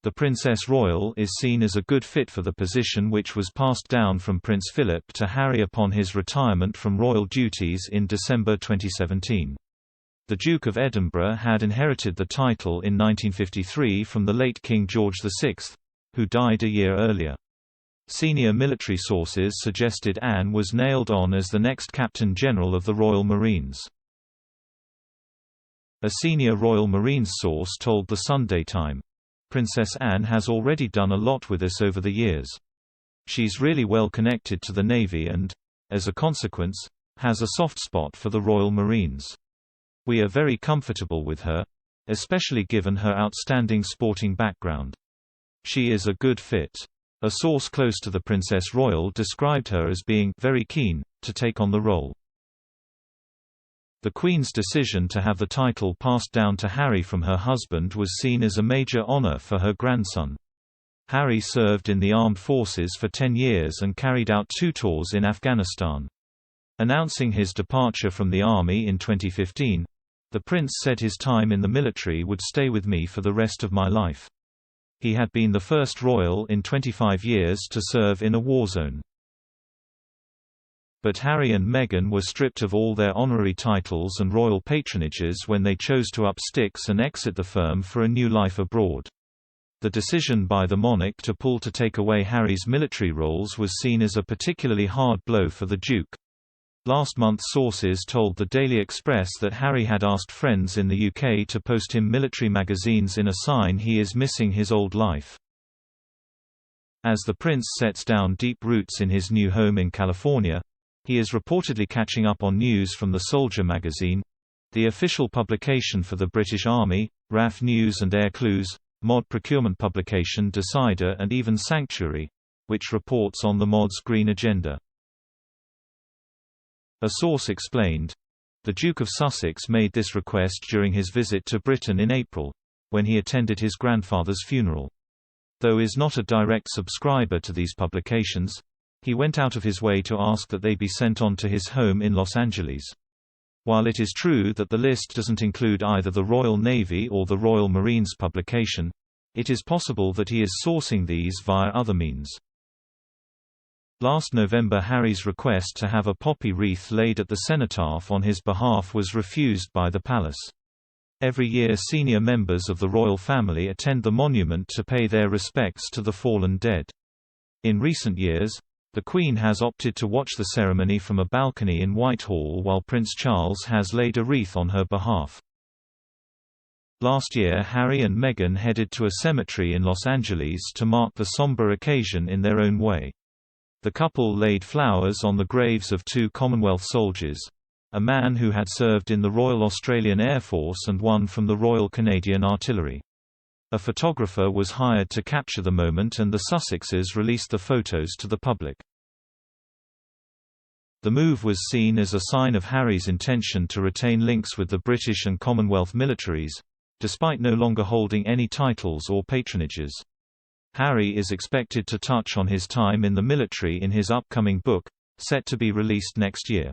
The Princess Royal is seen as a good fit for the position, which was passed down from Prince Philip to Harry upon his retirement from royal duties in December 2017. The Duke of Edinburgh had inherited the title in 1953 from the late King George VI, who died a year earlier. Senior military sources suggested Anne was nailed on as the next Captain General of the Royal Marines. A senior Royal Marines source told the Sunday Times, "Princess Anne has already done a lot with us over the years. She's really well connected to the Navy and, as a consequence, has a soft spot for the Royal Marines. We are very comfortable with her, especially given her outstanding sporting background. She is a good fit." A source close to the Princess Royal described her as being very keen to take on the role. The Queen's decision to have the title passed down to Harry from her husband was seen as a major honor for her grandson. Harry served in the armed forces for 10 years and carried out 2 tours in Afghanistan. Announcing his departure from the army in 2015, the prince said his time in the military would stay with me for the rest of my life. He had been the first royal in 25 years to serve in a war zone. But Harry and Meghan were stripped of all their honorary titles and royal patronages when they chose to up sticks and exit the firm for a new life abroad. The decision by the monarch to take away Harry's military roles was seen as a particularly hard blow for the Duke. Last month, sources told the Daily Express that Harry had asked friends in the UK to post him military magazines in a sign he is missing his old life. As the prince sets down deep roots in his new home in California, he is reportedly catching up on news from The Soldier magazine, the official publication for the British Army, RAF News and Air Clues, mod procurement publication Decider, and even Sanctuary, which reports on the mod's green agenda. A source explained, "The Duke of Sussex made this request during his visit to Britain in April, when he attended his grandfather's funeral. Though is not a direct subscriber to these publications, he went out of his way to ask that they be sent on to his home in Los Angeles. While it is true that the list doesn't include either the Royal Navy or the Royal Marines publication, it is possible that he is sourcing these via other means." Last November, Harry's request to have a poppy wreath laid at the cenotaph on his behalf was refused by the palace. Every year, senior members of the royal family attend the monument to pay their respects to the fallen dead. In recent years, the Queen has opted to watch the ceremony from a balcony in Whitehall while Prince Charles has laid a wreath on her behalf. Last year, Harry and Meghan headed to a cemetery in Los Angeles to mark the somber occasion in their own way. The couple laid flowers on the graves of 2 Commonwealth soldiers, a man who had served in the Royal Australian Air Force and one from the Royal Canadian Artillery. A photographer was hired to capture the moment, and the Sussexes released the photos to the public. The move was seen as a sign of Harry's intention to retain links with the British and Commonwealth militaries, despite no longer holding any titles or patronages. Harry is expected to touch on his time in the military in his upcoming book, set to be released next year.